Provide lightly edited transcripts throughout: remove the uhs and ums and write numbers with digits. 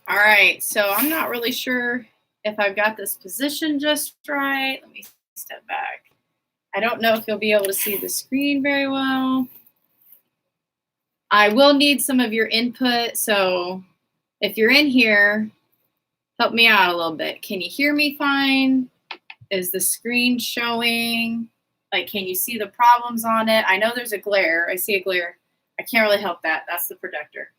All right, so I'm not really sure if I've got this position just right. Let me step back. I don't know if you'll be able to see the screen very well. I will need some of your input, so if you're in here, help me out a little bit. Can you hear me fine? Is the screen showing? Like, can you see the problems on it? I know there's a glare. I see a glare. I can't really help that. That's the projector.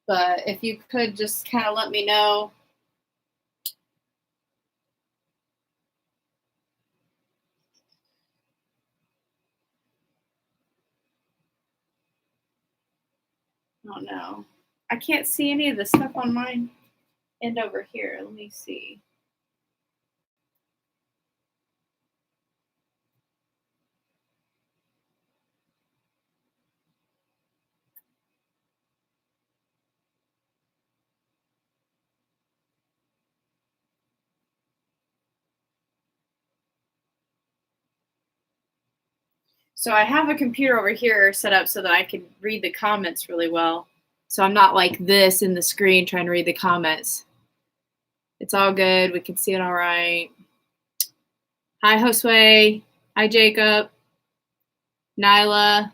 But if you could just kind of let me know. Oh no, I can't see any of the stuff on mine end over here. Let me see. So I have a computer over here set up so that I can read the comments really well. So I'm not like this in the screen trying to read the comments. It's all good. We can see it all right. Hi, Josue. Hi, Jacob. Nyla.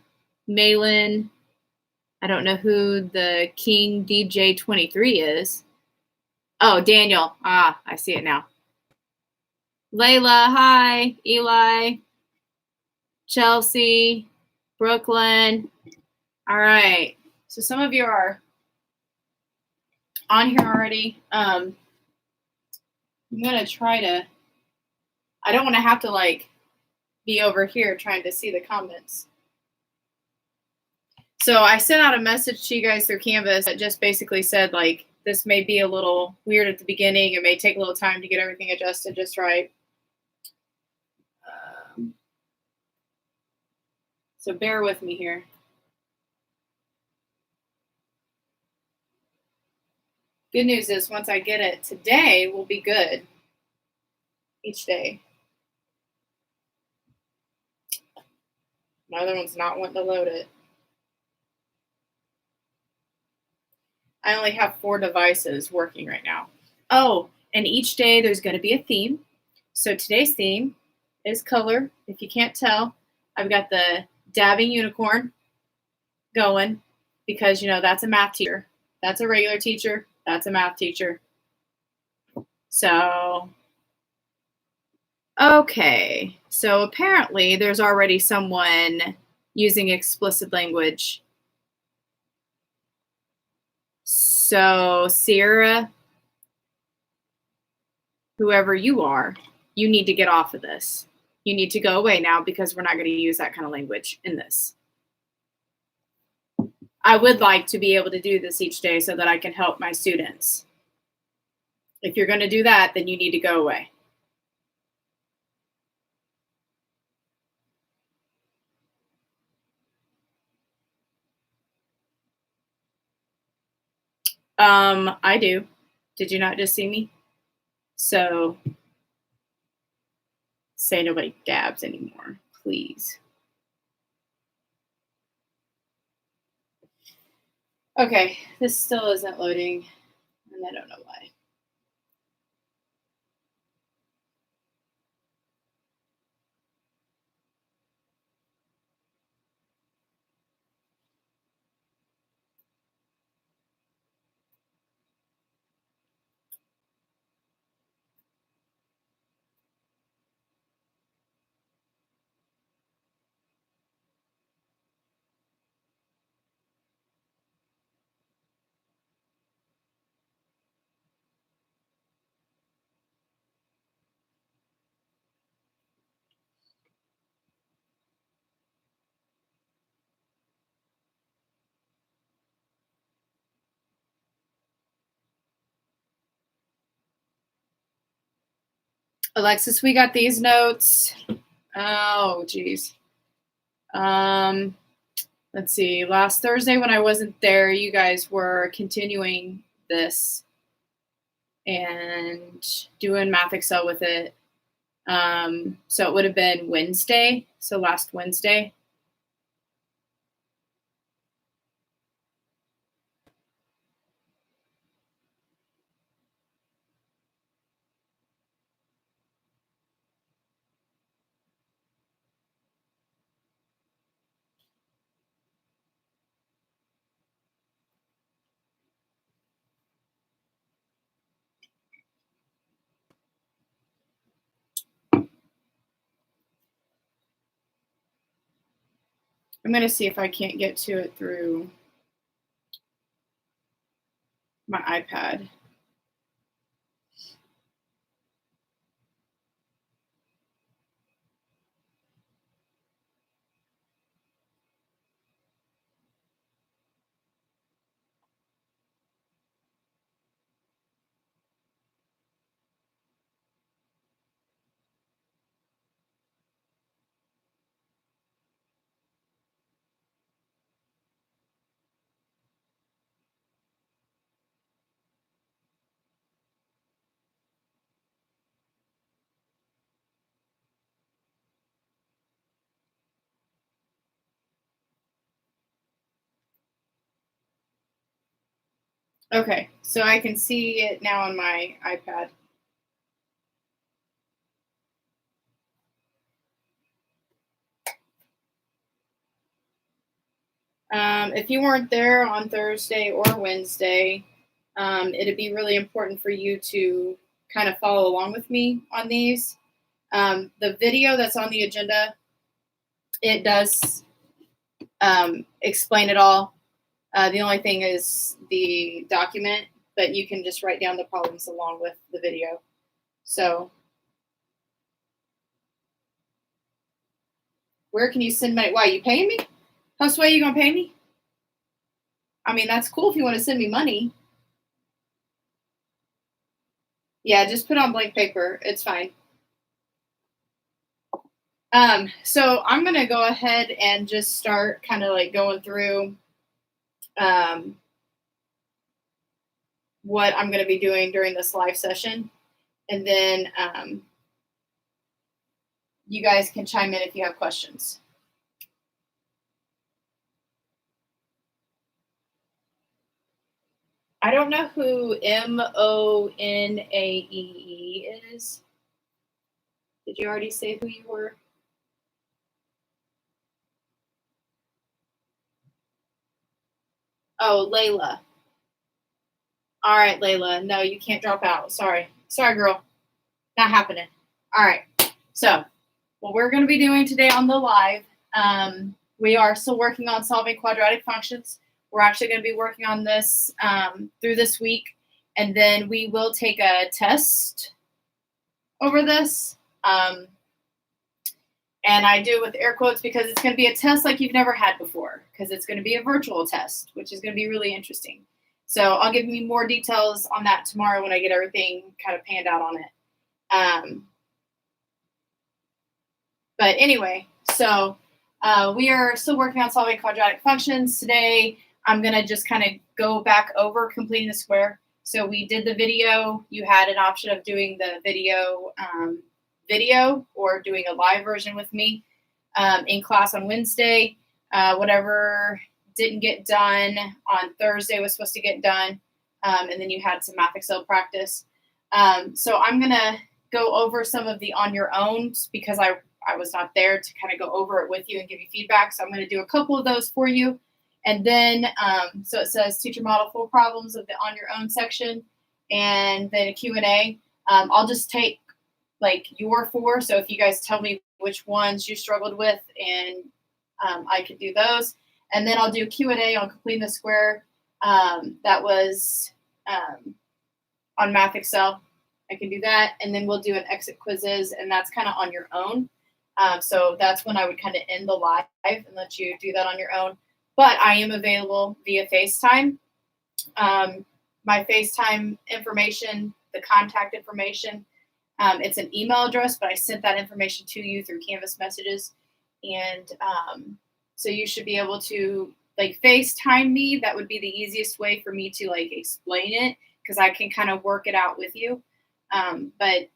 Malin. I don't know who the King DJ 23 is. Oh, Daniel. Ah, I see it now. Layla. Hi. Eli. Chelsea. Brooklyn. All right. So some of you are on here already. I'm going to try to, I don't want to have to like be over here trying to see the comments. So I sent out a message to you guys through Canvas that just basically said like, this may be a little weird at the beginning. It may take a little time to get everything adjusted just right. So bear with me here. Good news is once I get it today, we'll be good each day. My other one's not wanting to load it. I only have 4 devices working right now. Oh, and each day there's going to be a theme. So today's theme is color. If you can't tell, I've got the dabbing unicorn going because, you know, that's a math teacher. That's a regular teacher. That's a math teacher. So, okay. So apparently there's already someone using explicit language. So Sierra, whoever you are, you need to get off of this. You need to go away now because we're not going to use that kind of language in this. I would like to be able to do this each day so that I can help my students. If you're going to do that, then you need to go away. I do. Did you not just see me? So say nobody dabs anymore, please. Okay, this still isn't loading, and I don't know why. Alexis, we got these notes. Oh, geez. Let's see. Last Thursday when I wasn't there, you guys were continuing this and doing Math Excel with it. So it would have been Wednesday. So last Wednesday. I'm going to see if I can't get to it through my iPad. Okay, so I can see it now on my iPad. If you weren't there on Thursday or Wednesday, it'd be really important for you to kind of follow along with me on these. The video that's on the agenda, it does explain it all. The only thing is the document, but you can just write down the problems along with the video. So, where can you send money? Why, you paying me? How sway you gonna pay me? I mean, that's cool if you want to send me money. Yeah, just put on blank paper. It's fine. So I'm gonna go ahead and just start kind of like going through what I'm gonna be doing during this live session, and then you guys can chime in if you have questions. I don't know who Monaee is. Did you already say who you were? Oh, Layla. All right, Layla. No, you can't drop out. Sorry. Sorry, girl. Not happening. All right. So, what we're going to be doing today on the live, we are still working on solving quadratic functions. We're actually going to be working on this through this week, and then we will take a test over this. And I do it with air quotes because it's going to be a test like you've never had before, because it's going to be a virtual test, which is going to be really interesting. So I'll give you more details on that tomorrow when I get everything kind of panned out on it. But anyway, so we are still working on solving quadratic functions. Today, I'm going to just kind of go back over completing the square. So we did the video. You had an option of doing the video or doing a live version with me in class on Wednesday. Whatever didn't get done on Thursday was supposed to get done. And then you had some Math Excel practice. So I'm going to go over some of the on your own because I was not there to kind of go over it with you and give you feedback. So I'm going to do a couple of those for you. And then, so it says teacher model 4 problems of the on your own section, and then a Q&A. I'll just take like your 4. So if you guys tell me which ones you struggled with, and I could do those. And then I'll do Q&A on completing the square. That was on Math Excel. I can do that. And then we'll do an exit quizzes, and that's kind of on your own. So that's when I would kind of end the live and let you do that on your own. But I am available via FaceTime. My FaceTime information, the contact information, it's an email address, but I sent that information to you through Canvas messages. And so you should be able to like FaceTime me. That would be the easiest way for me to like explain it, because I can kind of work it out with you. But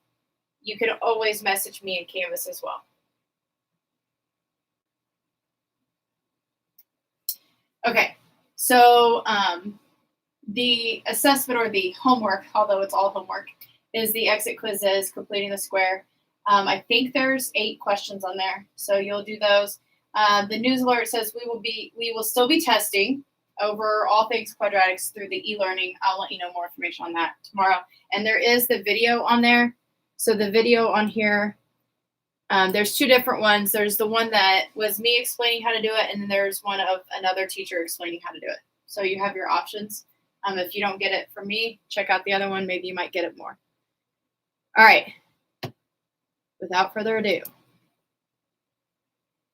you can always message me in Canvas as well. Okay, so the assessment or the homework, although it's all homework, is the exit quizzes, completing the square. I think there's 8 questions on there, so you'll do those. The news alert says we will still be testing over all things quadratics through the e-learning. I'll let you know more information on that tomorrow. And there is the video on there. So the video on here There's two different ones. There's the one that was me explaining how to do it, and then there's one of another teacher explaining how to do it. So you have your options. If you don't get it from me, check out the other one. Maybe you might get it more. All right. Without further ado.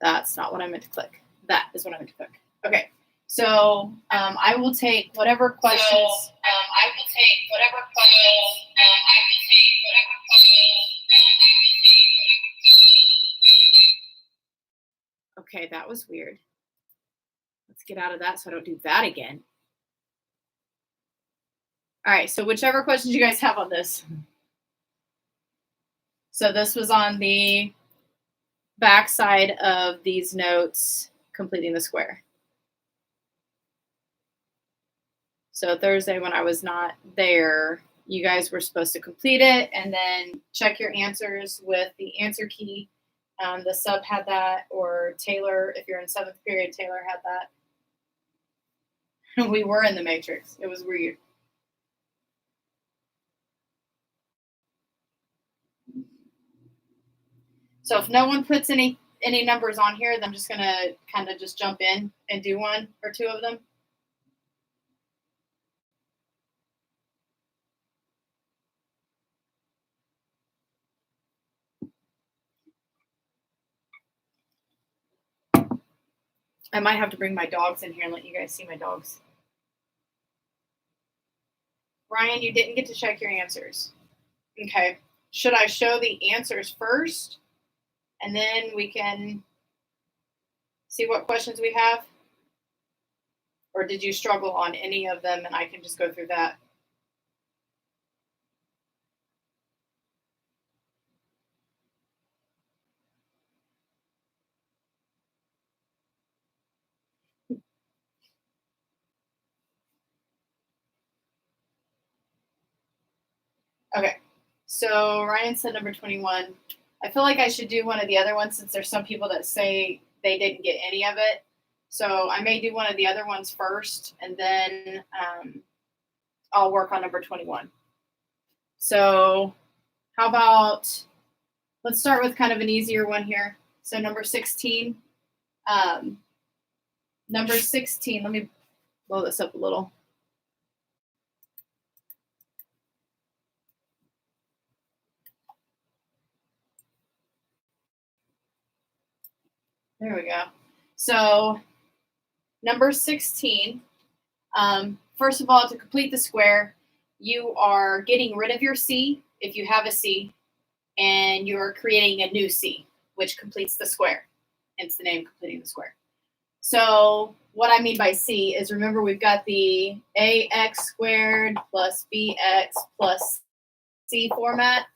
That's not what I meant to click. That is what I meant to click. Okay. So I will take whatever questions. Okay, that was weird. Let's get out of that so I don't do that again. All right, so whichever questions you guys have on this. So this was on the back side of these notes, completing the square. So Thursday when I was not there, you guys were supposed to complete it and then check your answers with the answer key. The sub had that, or Taylor, if you're in 7th period, Taylor had that. We were in the matrix. It was weird. So if no one puts any numbers on here, then I'm just going to kind of just jump in and do one or two of them. I might have to bring my dogs in here and let you guys see my dogs. Ryan, you didn't get to check your answers. Okay. Should I show the answers first? And then we can see what questions we have? Or did you struggle on any of them and I can just go through that? Okay. So Ryan said number 21. I feel like I should do one of the other ones since there's some people that say they didn't get any of it. So I may do one of the other ones first, and then I'll work on number 21. So how about, let's start with kind of an easier one here. So number 16. Number 16, let me blow this up a little. There we go. So number 16, first of all, to complete the square, you are getting rid of your C if you have a C, and you're creating a new C, which completes the square. Hence the name, completing the square. So what I mean by C is, remember we've got the AX squared plus BX plus C format.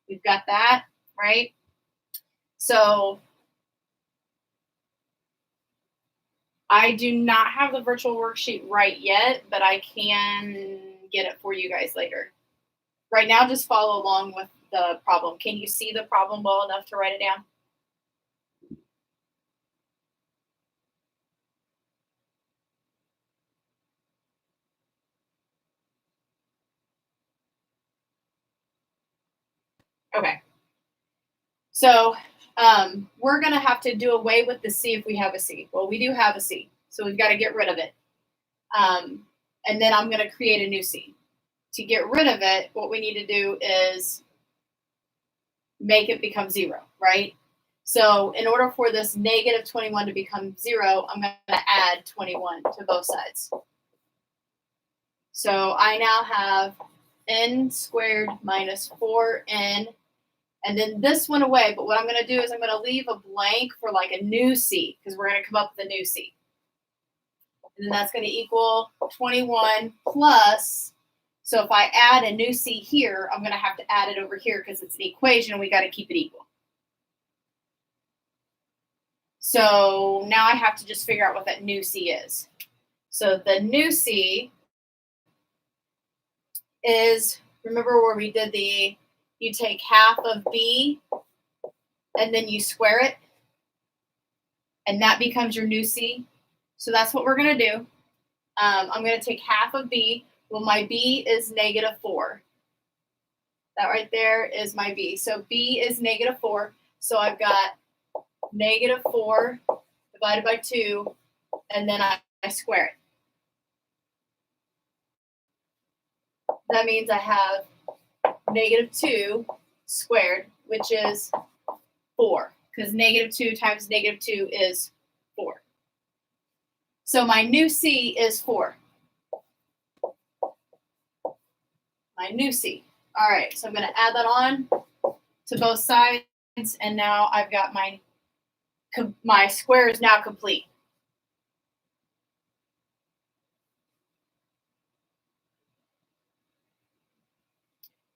We've got that, right? So I do not have the virtual worksheet right yet, but I can get it for you guys later. Right now, just follow along with the problem. Can you see the problem well enough to write it down? Okay. So we're going to have to do away with the C if we have a C. Well, we do have a C, so we've got to get rid of it. And then I'm going to create a new C. To get rid of it, what we need to do is make it become 0, right? So in order for this negative 21 to become 0, I'm going to add 21 to both sides. So I now have n squared minus 4n. And then this went away, but what I'm going to do is I'm going to leave a blank for like a new C, because we're going to come up with a new C. And then that's going to equal 21 plus, so if I add a new C here, I'm going to have to add it over here because it's an equation and we got to keep it equal. So now I have to just figure out what that new C is. So the new C is, remember where we did the, you take half of B and then you square it, and that becomes your new C. So that's what we're going to do. I'm going to take half of B. Well, my B is negative 4. That right there is my B. So B is negative 4. So I've got -4 divided by 2, and then I square it. That means I have -2 squared, which is 4, because -2 times -2 is 4. So my new C is 4. My new C. All right, so I'm going to add that on to both sides, and now I've got my square is now complete.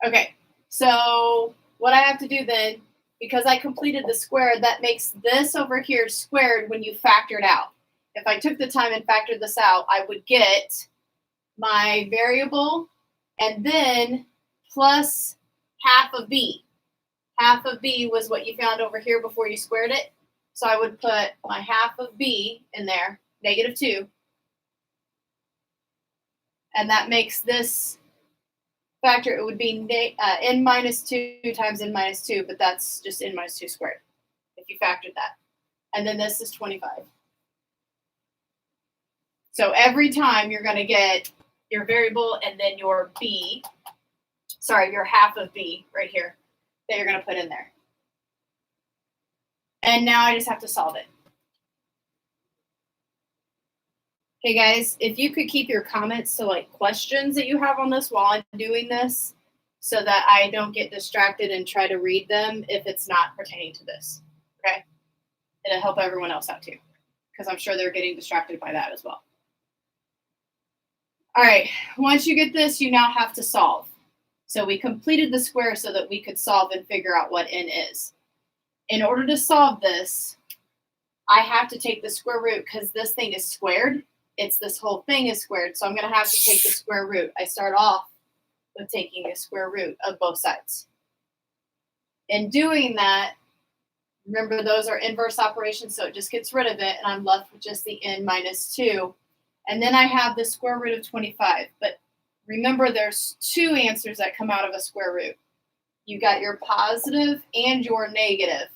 Okay, so what I have to do then, because I completed the square, that makes this over here squared when you factor it out. If I took the time and factored this out, I would get my variable and then plus half of b. Half of b was what you found over here before you squared it. So I would put my half of b in there, -2. And that makes this factor, it would be n minus 2 times n minus 2, but that's just n minus 2 squared if you factored that. And then this is 25. So every time you're going to get your variable and then your b, sorry, your half of b right here that you're going to put in there. And now I just have to solve it. Hey guys, if you could keep your comments to like questions that you have on this while I'm doing this, so that I don't get distracted and try to read them if it's not pertaining to this, okay? It'll help everyone else out too, because I'm sure they're getting distracted by that as well. All right, once you get this, you now have to solve. So we completed the square so that we could solve and figure out what n is. In order to solve this, I have to take the square root because this thing is squared. This whole thing is squared, so I'm going to have to take the square root. I start off with taking the square root of both sides. In doing that, remember those are inverse operations, so it just gets rid of it, and I'm left with just the n minus 2. And then I have the square root of 25. But remember, there's 2 answers that come out of a square root. You got your positive and your negative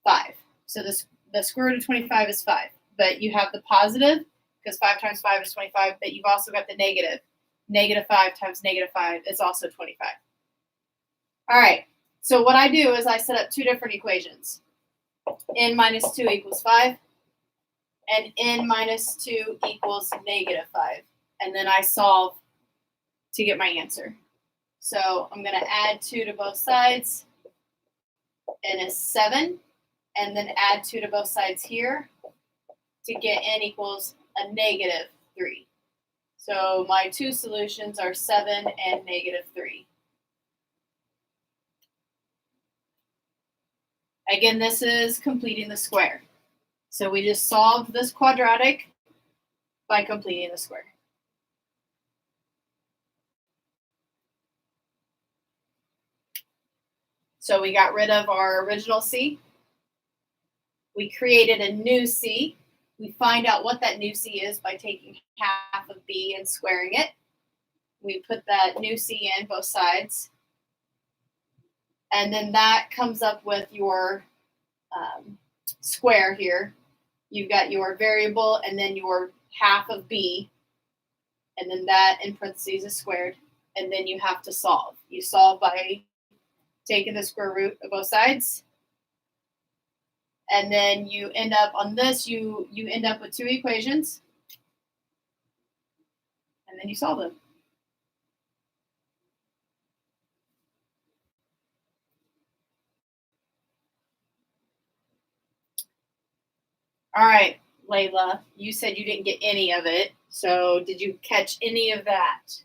5. So the square root of 25 is 5. But you have the positive, because 5 times 5 is 25, but you've also got the negative. -5 times -5 is also 25. All right, so what I do is I set up 2 different equations. N minus 2 equals 5, and n minus 2 equals -5. And then I solve to get my answer. So I'm going to add 2 to both sides, n is 7, and then add 2 to both sides here to get n equals a -3. So my 2 solutions are 7 and -3. Again, this is completing the square. So we just solved this quadratic by completing the square. So we got rid of our original C. We created a new C. We find out what that new C is by taking half of B and squaring it. We put that new C in both sides. And then that comes up with your square here. You've got your variable and then your half of B. And then that in parentheses is squared. And then you have to solve. You solve by taking the square root of both sides. And then you end up on this, you end up with 2 equations. And then you solve them. All right, Layla, you said you didn't get any of it. So did you catch any of that?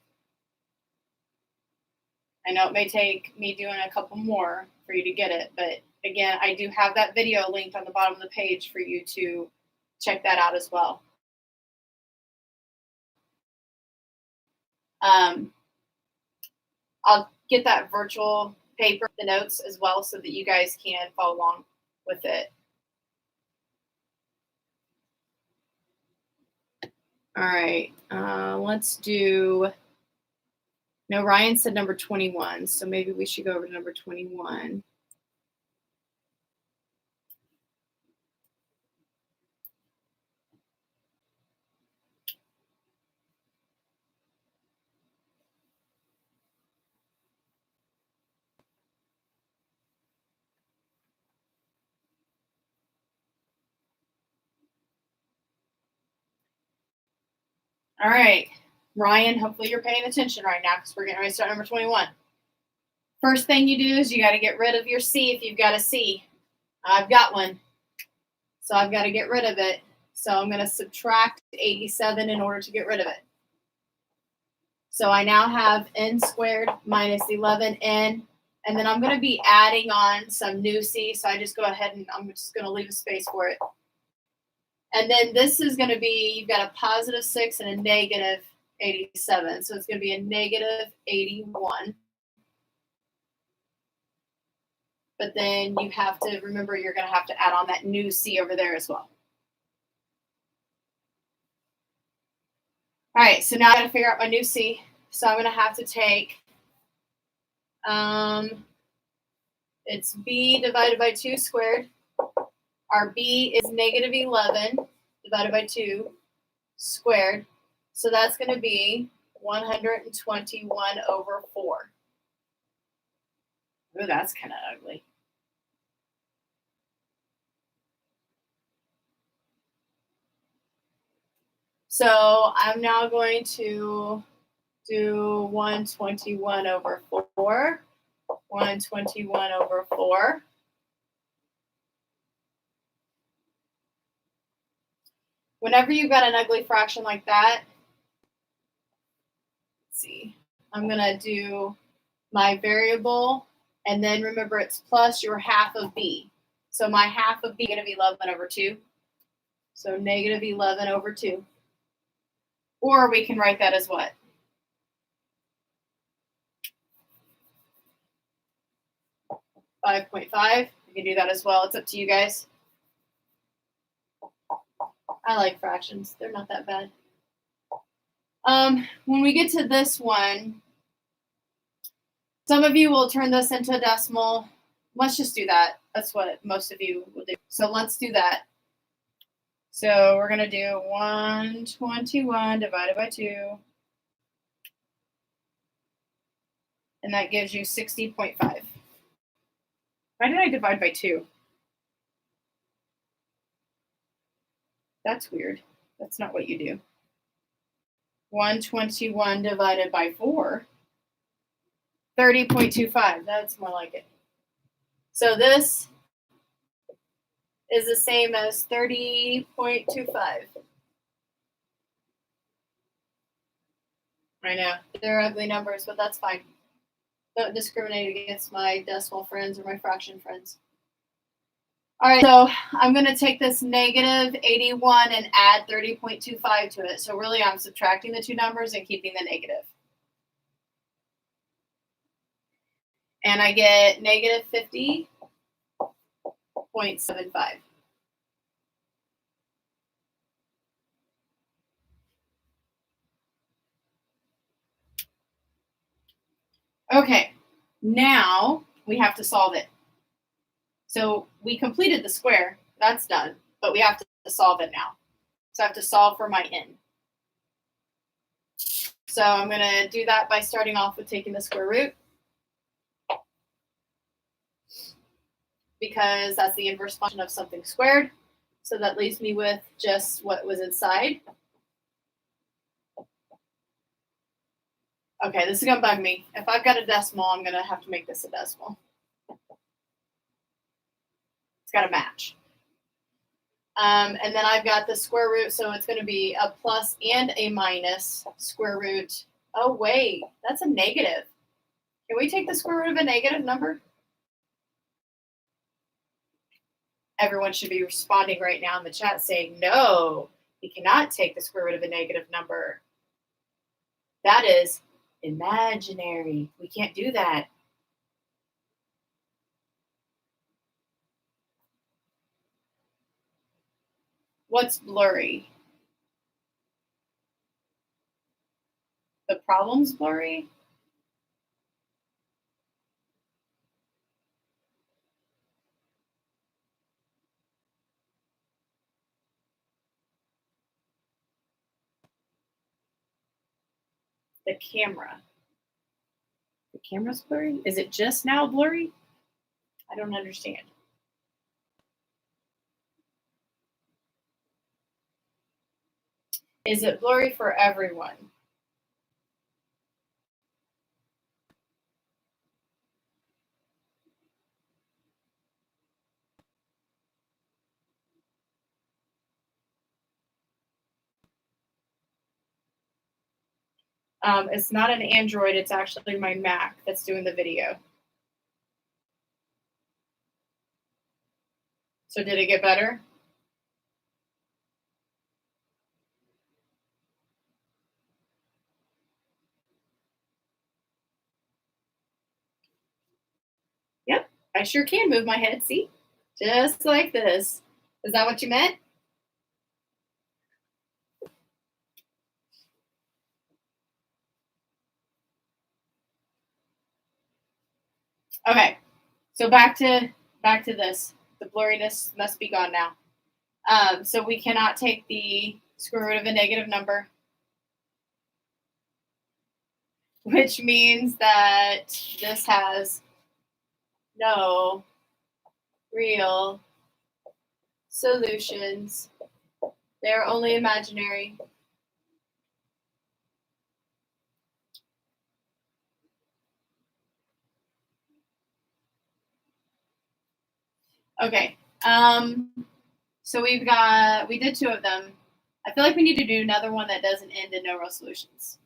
I know it may take me doing a couple more for you to get it, but again, I do have that video linked on the bottom of the page for you to check that out as well. I'll get that virtual paper, the notes as well, so that you guys can follow along with it. All right, let's do, no, Ryan said number 21, so maybe we should go over to number 21. All right, Ryan, hopefully you're paying attention right now because we're getting ready to start number 21. First thing you do is you got to get rid of your C if you've got a C. I've got one, so I've got to get rid of it. So I'm going to subtract 87 in order to get rid of it. So I now have n squared minus 11n, and then I'm going to be adding on some new C, so I just go ahead and I'm just going to leave a space for it. And then this is going to be, you've got a positive 6 and a negative 87, so it's going to be a negative 81. But then you have to remember you're going to have to add on that new C over there as well. All right, so now I got to figure out my new C. So I'm going to have to take, it's b divided by 2 squared. Our b is negative 11 divided by 2 squared. So that's going to be 121 over 4. Ooh, that's kind of ugly. So I'm now going to do 121 over 4. 121 over 4. Whenever you've got an ugly fraction like that, let's see, I'm going to do my variable, and then remember it's plus your half of b. So my half of b is going to be 11 over 2. So negative 11 over 2. Or we can write that as what? 5.5. You can do that as well. It's up to you guys. I like fractions. They're not that bad. When we get to this one, some of you will turn this into a decimal. Let's just do that. That's what most of you will do. So let's do that. So we're going to do 121 divided by 2. And that gives you 60.5. Why did I divide by 2? That's weird. That's not what you do. 121 divided by 4. 30.25. That's more like it. So this is the same as 30.25. I know. They're ugly numbers, but that's fine. Don't discriminate against my decimal friends or my fraction friends. All right, so I'm going to take this negative 81 and add 30.25 to it. So really I'm subtracting the two numbers and keeping the negative. And I get negative 50.75. Okay, now we have to solve it. So we completed the square, that's done, but we have to solve it now. So I have to solve for my n. So I'm going to do that by starting off with taking the square root, because that's the inverse function of something squared. So that leaves me with just what was inside. Okay, this is going to bug me. If I've got a decimal, I'm going to have to make this a decimal. It's got to match. And then I've got the square root, so it's going to be a plus and a minus square root. Oh, wait, that's a negative. Can we take the square root of a negative number? Everyone should be responding right now in the chat saying, no, we cannot take the square root of a negative number. That is imaginary. We can't do that. What's blurry? The problem's blurry? The camera. The camera's blurry? Is it just now blurry? I don't understand. Is it blurry for everyone? It's not an Android, it's actually my Mac that's doing the video. So did it get better? Yep, I sure can move my head, see? Just like this. Is that what you meant? Okay, so back to this. The blurriness must be gone now. So we cannot take the square root of a negative number, which means that this has no real solutions. They're only imaginary. Okay. So we did two of them. I feel like we need to do another one that doesn't end in no real solutions.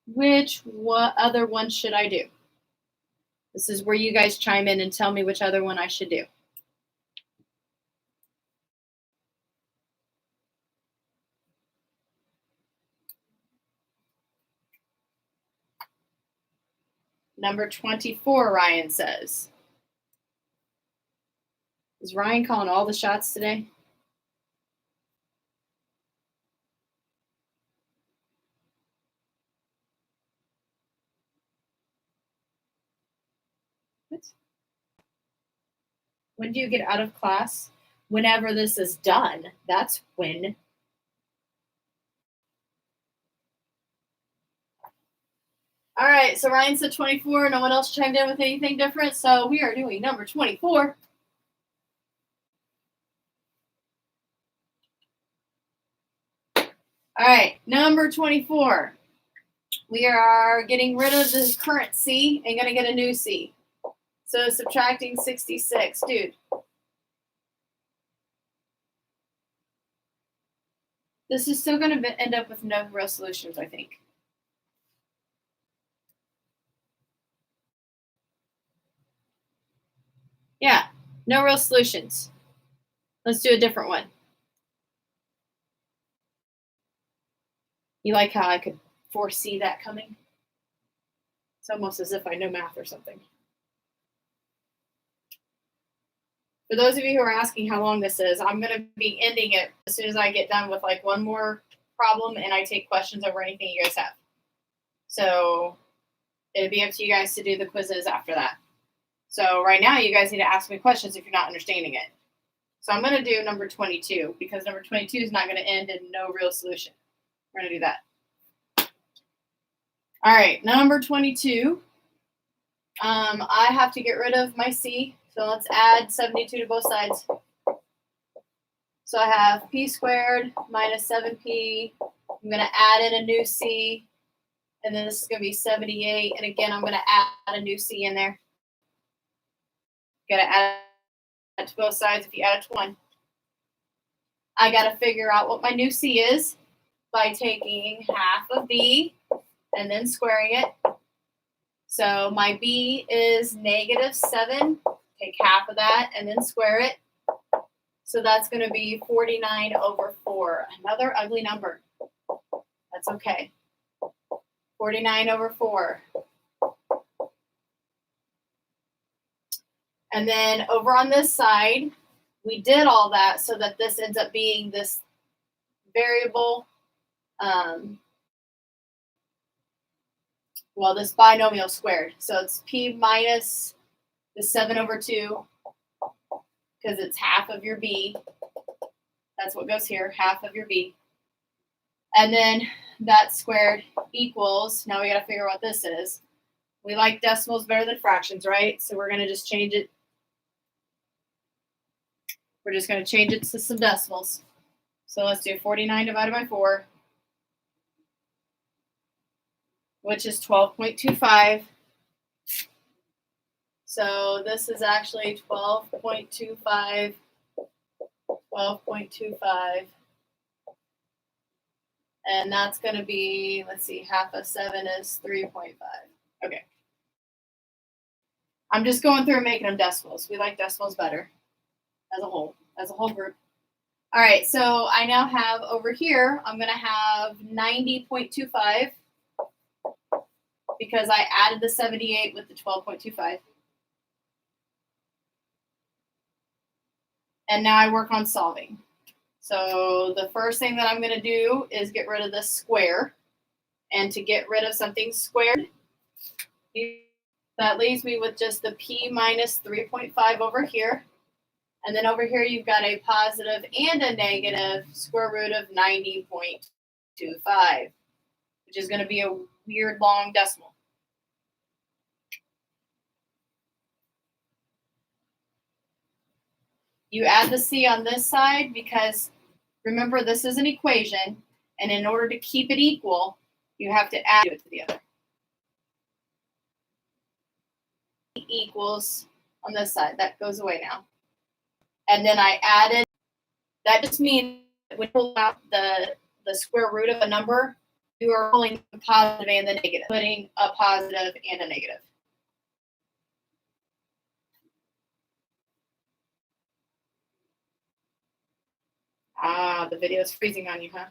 What other one should I do? This is where you guys chime in and tell me which other one I should do. Number 24, Ryan says. Is Ryan calling all the shots today? What? When do you get out of class? Whenever this is done. That's when. All right, so Ryan said 24. No one else chimed in with anything different, so we are doing number 24. All right, number 24. We are getting rid of the current C and going to get a new C. So subtracting 66. Dude, this is still going to end up with no real solutions, I think. Yeah, no real solutions. Let's do a different one. You like how I could foresee that coming? It's almost as if I know math or something. For those of you who are asking how long this is, I'm going to be ending it as soon as I get done with like one more problem and I take questions over anything you guys have. So it'll be up to you guys to do the quizzes after that. So right now you guys need to ask me questions if you're not understanding it. So I'm going to do number 22 because number 22 is not going to end in no real solution. We're going to do that. All right, number 22. I have to get rid of my C. So let's add 72 to both sides. So I have p squared minus 7p. I'm going to add in a new c. And then this is going to be 78. And again, I'm going to add a new c in there. Got to add it to both sides if you add it to one. I got to figure out what my new c is by taking half of b and then squaring it. So my b is negative 7. Take half of that and then square it. So that's going to be 49 over 4. Another ugly number. That's okay. 49 over 4. And then over on this side, we did all that so that this ends up being this variable, this binomial squared. So it's p minus the 7 over 2 because it's half of your b. That's what goes here, half of your b. And then that squared equals, now we got to figure out what this is. We like decimals better than fractions, right? So we're going to just change it. We're just going to change it to some decimals. So let's do 49 divided by 4, which is 12.25. So this is actually 12.25, 12.25. And that's going to be, let's see, half of 7 is 3.5. Okay. I'm just going through and making them decimals. We like decimals better as a whole group. All right, so I now have over here, I'm going to have 90.25 because I added the 78 with the 12.25. And now I work on solving. So the first thing that I'm going to do is get rid of this square. And to get rid of something squared, that leaves me with just the p minus 3.5 over here. And then over here, you've got a positive and a negative square root of 90.25, which is going to be a weird long decimal. You add the c on this side because, remember, this is an equation. And in order to keep it equal, you have to add it to the other. Equals on this side. That goes away now. And then I added, that just means when you pull out the square root of a number, you are pulling the positive and the negative, putting a positive and a negative. Ah, the video is freezing on you, huh?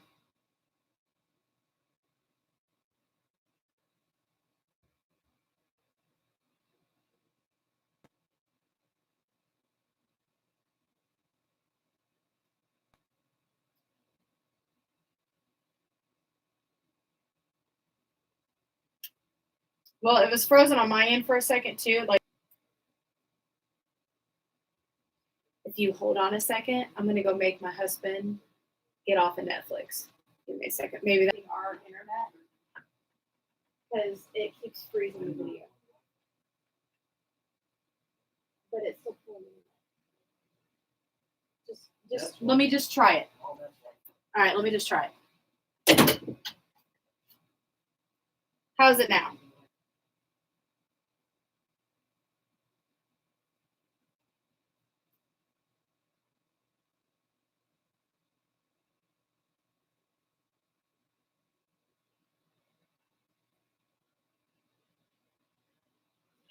Well, it was frozen on my end for a second too. Like, if you hold on a second, I'm gonna go make my husband get off of Netflix. Give me a second. Maybe that's our internet because it keeps freezing the video. But it's still pulling. Just let me just try it. All right, let me just try it. How's it now?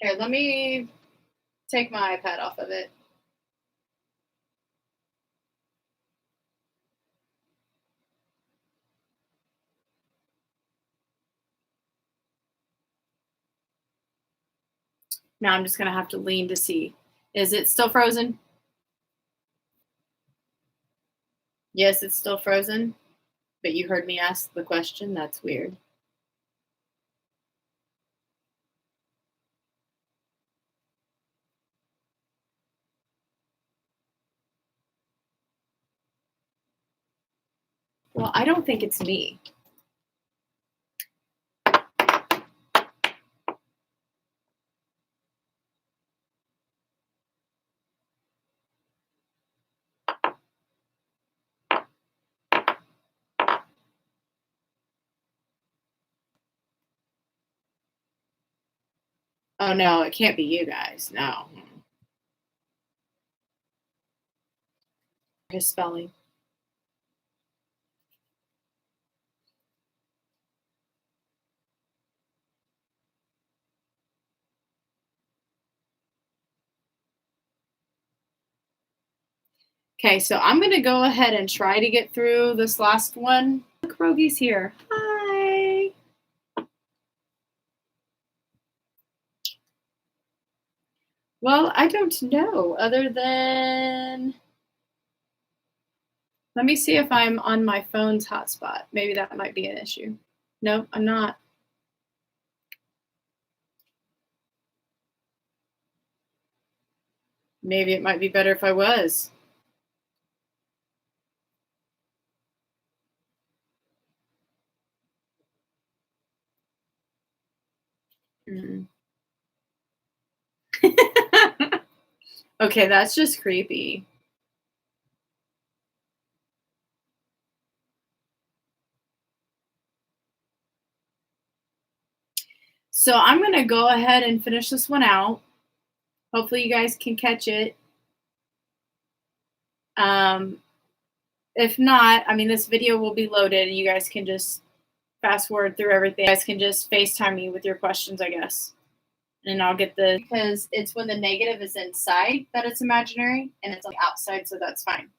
Here, let me take my iPad off of it. Now I'm just going to have to lean to see. Is it still frozen? Yes, it's still frozen. But you heard me ask the question. That's weird. Well, I don't think it's me. Oh, no, it can't be you guys. No. His spelling. Okay, so I'm going to go ahead and try to get through this last one. Look, Rogie's here. Hi. Well, I don't know, other than... Let me see if I'm on my phone's hotspot. Maybe that might be an issue. Nope, I'm not. Maybe it might be better if I was. Okay, that's just creepy. So I'm going to go ahead and finish this one out. Hopefully you guys can catch it. If not, I mean, this video will be loaded and you guys can just fast forward through everything. You guys can just FaceTime me with your questions, I guess. And I'll get the, because it's when the negative is inside that it's imaginary and it's on the outside, so that's fine.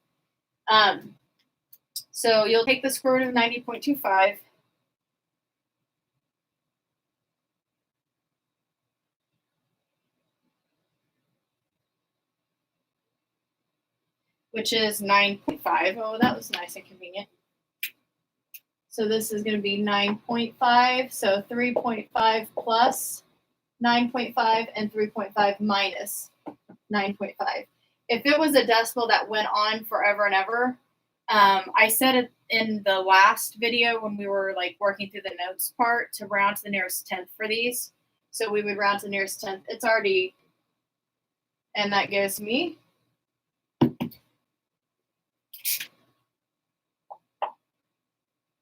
So you'll take the square root of 90.25. Which is 9.5. Oh, that was nice and convenient. So this is going to be 9.5. So 3.5 plus 9.5 and 3.5 minus 9.5. If it was a decimal that went on forever and ever, I said it in the last video when we were like working through the notes part to round to the nearest tenth for these. So we would round to the nearest tenth. It's already, and that gives me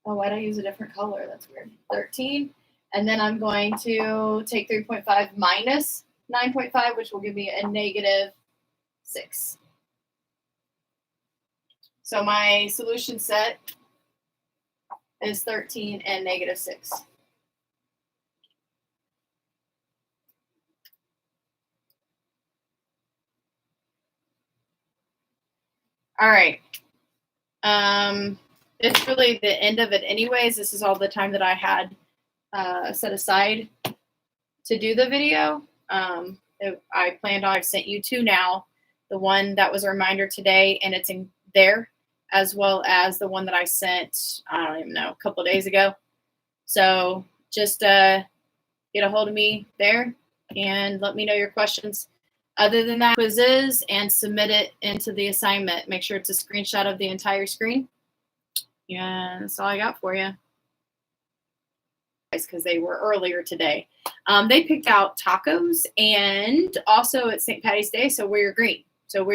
oh, why did I use a different color? That's weird. 13. And then I'm going to take 3.5 minus 9.5, which will give me a negative 6. So my solution set is 13 and negative 6. All right. It's really the end of it anyways. This is all the time that I had set aside to do the video. I planned on, I've sent you two now. The one that was a reminder today, and it's in there, as well as the one that I sent, I don't even know, a couple of days ago. So just get a hold of me there and let me know your questions. Other than that, quizzes and submit it into the assignment. Make sure it's a screenshot of the entire screen. Yeah, that's all I got for you. Because they were earlier today. They picked out tacos, and also it's St. Patty's Day, so wear your green. So wear